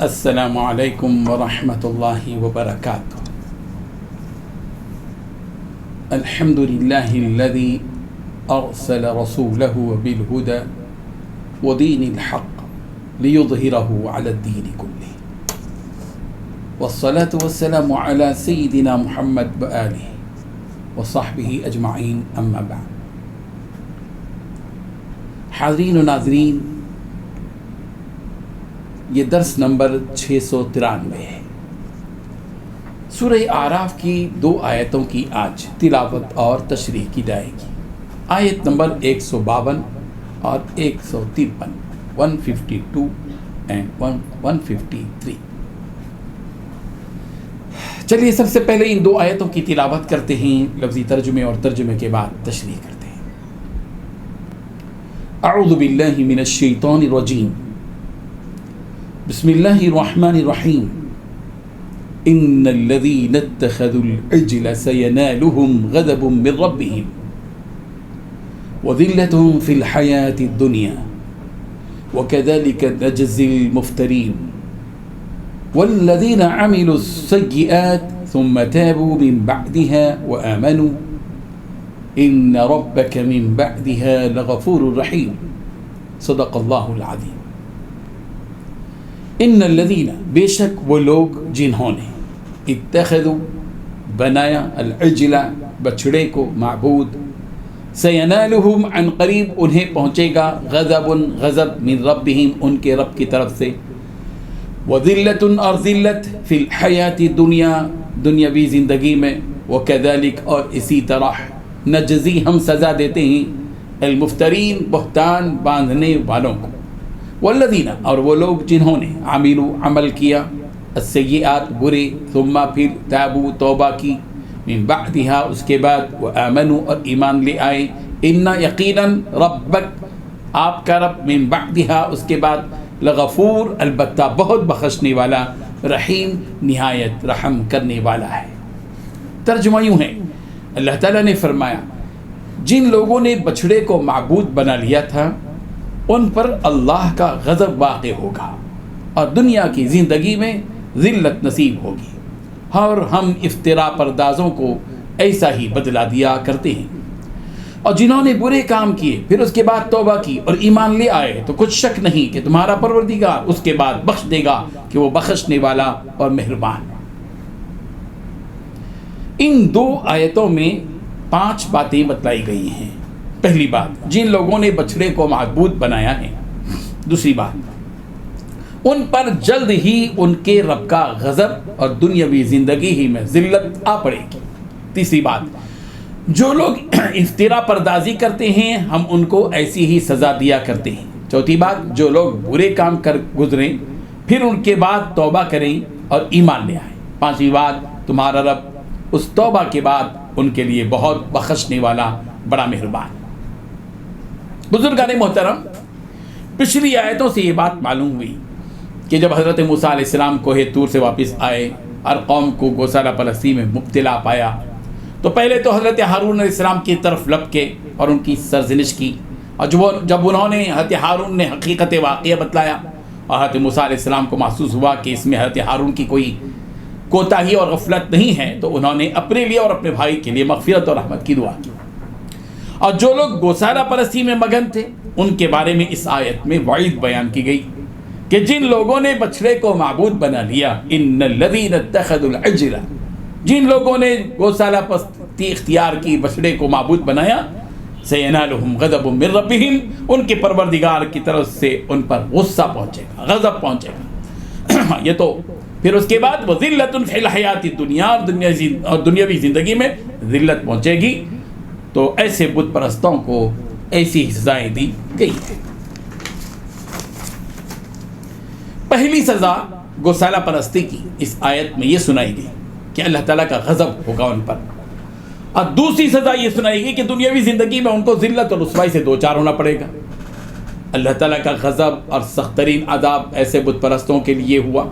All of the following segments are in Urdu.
السلام علیکم ورحمۃ اللہ وبرکاتہ. الحمد للہ الذی ارسل رسولہ بالہدى ودین الحق لیظہرہ علی الدین کلہ والصلاة والسلام علی سیدنا محمد وآلہ وصحبہ اجمعین اما بعد. حاضرین و ناظرین، یہ درس نمبر 693 ہے. سورہ اعراف کی 2 آیتوں کی آج تلاوت اور تشریح کی جائے گی. آیت نمبر 152 اور 153، 152 اینڈ 153. چلیے سب سے پہلے ان 2 آیتوں کی تلاوت کرتے ہیں، لفظی ترجمے اور ترجمے کے بعد تشریح کرتے ہیں. اعوذ باللہ من الشیطان الرجیم، بسم اللہ الرحمن الرحیم. ان الذین اتخذوا العجل سینالهم غضب من ربهم وذلة في الحياة الدنيا وكذلك نجزي المفترين والذين عملوا السيئات ثم تابوا من بعدها وآمنوا إن ربك من بعدها لغفور رحيم. صدق اللہ العظیم. ان الذین، بے شک وہ لوگ جنہوں نے اتخذوا بنایا العجل بچڑے کو معبود، سینالہم عن قریب انہیں پہنچے گا غضب غضب من ربہم ان کے رب کی طرف سے، وذلت اور ذلت فی الحیات الدنیا دنیاوی زندگی میں، وکذالک اور اسی طرح نجزی ہم سزا دیتے ہیں المفترین بہتان باندھنے والوں کو، والذین اور وہ لوگ جنہوں نے عملوا عمل کیا السیئات برے، ثم پھر تابوا توبہ کی، من بعدها اس کے بعد، وآمنوا اور ایمان لے آئے، ان یقیناً ربک آپ کا رب، من بعدها اس کے بعد، لغفور البتہ بہت بخشنے والا، رحیم نہایت رحم کرنے والا ہے. ترجمہ یوں ہے، اللہ تعالیٰ نے فرمایا جن لوگوں نے بچڑے کو معبود بنا لیا تھا ان پر اللہ کا غضب واقع ہوگا اور دنیا کی زندگی میں ذلت نصیب ہوگی، اور ہم افترا پردازوں کو ایسا ہی بدلہ دیا کرتے ہیں. اور جنہوں نے برے کام کیے پھر اس کے بعد توبہ کی اور ایمان لے آئے تو کچھ شک نہیں کہ تمہارا پروردگار اس کے بعد بخش دے گا کہ وہ بخشنے والا اور مہربان. ان 2 آیتوں میں 5 باتیں بتلائی گئی ہیں. پہلی بات، جن لوگوں نے بچڑے کو معبود بنایا ہے. دوسری بات، ان پر جلد ہی ان کے رب کا غضب اور دنیاوی زندگی ہی میں ذلت آ پڑے گی. تیسری بات، جو لوگ افترا پردازی کرتے ہیں ہم ان کو ایسی ہی سزا دیا کرتے ہیں. چوتھی بات، جو لوگ برے کام کر گزریں پھر ان کے بعد توبہ کریں اور ایمان لے آئیں. پانچویں بات، تمہارا رب اس توبہ کے بعد ان کے لیے بہت بخشنے والا، بڑا مہربان. بزرگان محترم، پچھلی آیتوں سے یہ بات معلوم ہوئی کہ جب حضرت موسیٰ علیہ السلام کوہ طور سے واپس آئے اور قوم کو گوسالہ پرستی میں مبتلا پایا تو پہلے تو حضرت ہارون علیہ السلام کی طرف لپکے اور ان کی سرزنش کی، اور جب انہوں نے حضرت ہارون نے حقیقت واقعہ بتلایا اور حضرت موسیٰ علیہ السلام کو محسوس ہوا کہ اس میں حضرت ہارون کی کوئی کوتاہی اور غفلت نہیں ہے تو انہوں نے اپنے لیے اور اپنے بھائی کے لیے مغفرت اور رحمت کی دعا کی. اور جو لوگ گوسالہ پرستی میں مگن تھے ان کے بارے میں اس آیت میں وعید بیان کی گئی کہ جن لوگوں نے بچڑے کو معبود بنا لیا، ان الذین اتخذوا العجل، جن لوگوں نے گوسالہ پرستی اختیار کی، بچڑے کو معبود بنایا، سینالہم غضب من ربہم ان کے پروردگار کی طرف سے ان پر غصہ پہنچے گا، غضب پہنچے گا. یہ تو پھر اس کے بعد وہ ذلت فی الحیات الدنیا اور دنیاوی زندگی میں ذلت پہنچے گی. تو ایسے بت پرستوں کو ایسی سزائیں دی گئی ہیں. پہلی سزا گوسالہ پرستی کی اس آیت میں یہ سنائی گئی کہ اللہ تعالیٰ کا غضب ہوگا ان پر، اور دوسری سزا یہ سنائی گئی کہ دنیاوی زندگی میں ان کو ذلت اور رسوائی سے دوچار ہونا پڑے گا. اللہ تعالیٰ کا غضب اور سخت ترین عذاب ایسے بت پرستوں کے لیے ہوا.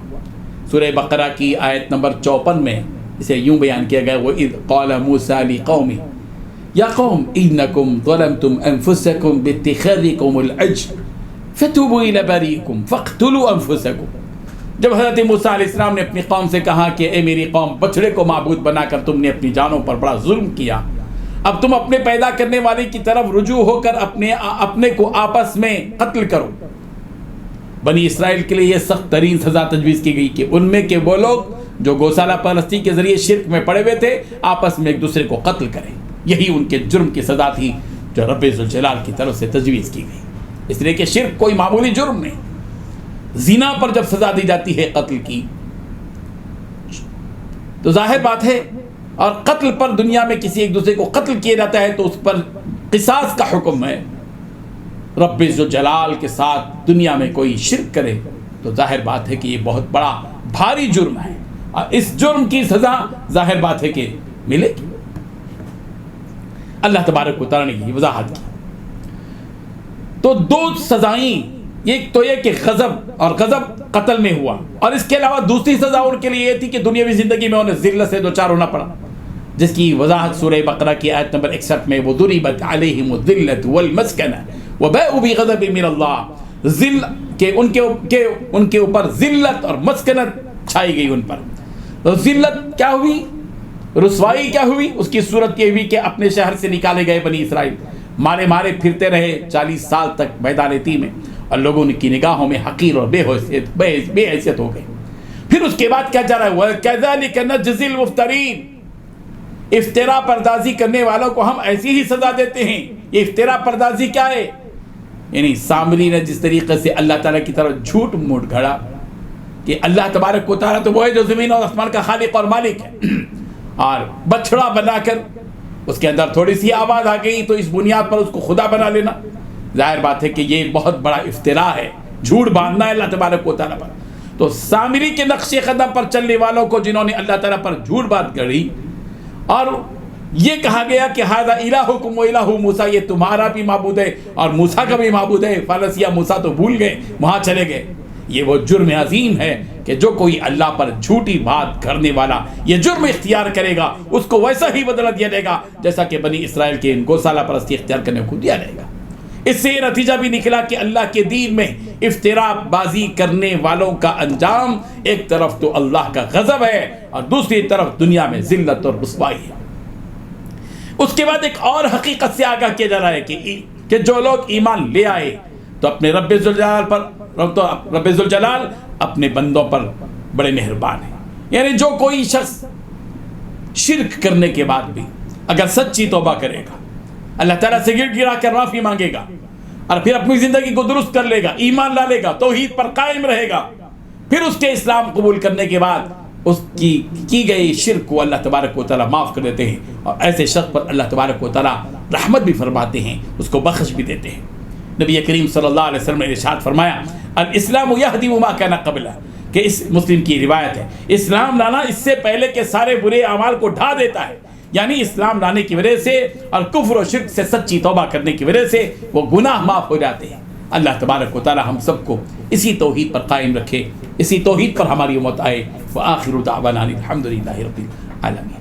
سورہ بقرہ کی آیت نمبر 54 میں اسے یوں بیان کیا گیا، وَإِذْ قَالَ مُوسَىٰ لِقَوْمِهِ يَا قَوْمِ إِنَّكُمْ ظَلَمْتُمْ أَنفُسَكُمْ بِاتِّخَاذِكُمُ الْعِجْلَ فتوبوا الی باریکم فاقتلوا انفسکم. جب حضرت موسیٰ علیہ السلام نے اپنی قوم سے کہا کہ اے میری قوم، بچڑے کو معبود بنا کر تم نے اپنی جانوں پر بڑا ظلم کیا، اب تم اپنے پیدا کرنے والے کی طرف رجوع ہو کر اپنے کو آپس میں قتل کرو. بنی اسرائیل کے لیے یہ سخت ترین سزا تجویز کی گئی کہ ان میں کے وہ لوگ جو گوسالہ پرستی کے ذریعے شرک میں پڑے ہوئے تھے آپس میں ایک دوسرے کو قتل کریں. یہی ان کے جرم کی سزا تھی جو رب ذوالجلال کی طرف سے تجویز کی گئی. اس لیے کہ شرک کوئی معمولی جرم نہیں. زنا پر جب سزا دی جاتی ہے قتل کی تو ظاہر بات ہے، اور قتل پر دنیا میں کسی ایک دوسرے کو قتل کیا جاتا ہے تو اس پر قصاص کا حکم ہے. رب ذوالجلال کے ساتھ دنیا میں کوئی شرک کرے تو ظاہر بات ہے کہ یہ بہت بڑا بھاری جرم ہے، اور اس جرم کی سزا ظاہر بات ہے کہ ملے گی. اللہ تبارک و تعالی نے یہ وضاحت کی. تو دو سزائیں، ایک تو یہ کہ غضب، اور غضب قتل میں ہوا، اور اس کے علاوہ دوسری سزا ان کے لیے یہ تھی کہ دنیاوی زندگی میں انہیں ذلت سے دوچار ہونا پڑا، جس کی وضاحت سورہ بقرہ کی آیت نمبر 61 میں وَضُرِبَتْ عَلَيْهِمُ الذِّلَّةُ وَالْمَسْكَنَةُ وَبَاءُوا بِغَضَبٍ مِّنَ اللَّهِ کہ ان کے اوپر ذلت اور مسکنت چھائی گئی. ان پر تو ذلت کیا ہوئی، رسوائی کیا ہوئی، اس کی صورت یہ ہوئی کہ اپنے شہر سے نکالے گئے بنی اسرائیل، مارے مارے پھرتے رہے 40 سال تک میدان تیہ میں، اور لوگوں کی نگاہوں میں حقیر اور بے حیثیت ہو گئے. پھر اس کے بعد کیا جا رہا ہے، وَكَذَلِكَ نَجْزِي الْمُفْتَرِينَ، افترا پردازی کرنے والوں کو ہم ایسی ہی سزا دیتے ہیں. یہ افترا پردازی کیا ہے؟ یعنی سامری نے جس طریقے سے اللہ تعالیٰ کی طرف جھوٹ موٹ گھڑا کہ اللہ تبارک و تعالیٰ تو وہ ہے جو زمین اور آسمان کا خالق اور مالک ہے، اور بچڑا بنا کر اس کے اندر تھوڑی سی آواز آ گئی تو اس بنیاد پر اس کو خدا بنا لینا، ظاہر بات ہے کہ یہ بہت بڑا افترا ہے، جھوٹ باندھنا ہے اللہ تبارک و تعالیٰ پر. تو سامری کے نقش قدم پر چلنے والوں کو جنہوں نے اللہ تعالیٰ پر جھوٹ بات گڑھی، اور یہ کہا گیا کہ ھذا الہکم و الہ موسیٰ، یہ تمہارا بھی معبود ہے اور موسیٰ کا بھی معبود ہے، فنسیا، موسیٰ تو بھول گئے، وہاں چلے گئے. یہ وہ جرم عظیم ہے کہ جو کوئی اللہ پر جھوٹی بات کرنے والا یہ جرم اختیار کرے گا اس کو ویسا ہی بدلہ دیا جائے گا جیسا کہ بنی اسرائیل کے ان گوسالہ پرستی اختیار کرنے کو دیا جائے گا. اس سے یہ نتیجہ بھی نکلا کہ اللہ کے دین میں افترا بازی کرنے والوں کا انجام ایک طرف تو اللہ کا غضب ہے اور دوسری طرف دنیا میں ذلت اور رسوائی ہے. اس کے بعد ایک اور حقیقت سے آگاہ کیا جا رہا ہے کہ جو لوگ ایمان لے آئے تو اپنے رب ذوالجلال اپنے بندوں پر بڑے مہربان ہیں. یعنی جو کوئی شخص شرک کرنے کے بعد بھی اگر سچی توبہ کرے گا، اللہ تعالیٰ سے گر گرا کر معافی مانگے گا اور پھر اپنی زندگی کو درست کر لے گا، ایمان لا لے گا، توحید پر قائم رہے گا، پھر اس کے اسلام قبول کرنے کے بعد اس کی گئی شرک کو اللہ تبارک و تعالیٰ معاف کر دیتے ہیں، اور ایسے شخص پر اللہ تبارک و تعالیٰ رحمت بھی فرماتے ہیں، اس کو بخش بھی دیتے ہیں. نبی کریم صلی اللہ علیہ وسلم نے ارشاد فرمایا الاسلام یہدم ما کان قبلہ، کہ اس مسلم کی روایت ہے اسلام لانا اس سے پہلے کے سارے برے اعمال کو ڈھا دیتا ہے. یعنی اسلام لانے کی وجہ سے اور کفر و شرک سے سچی توبہ کرنے کی وجہ سے وہ گناہ معاف ہو جاتے ہیں. اللہ تبارک و تعالی ہم سب کو اسی توحید پر قائم رکھے، اسی توحید پر ہماری امت آئے. وآخر دعوانا الحمدللہ رب العالمین.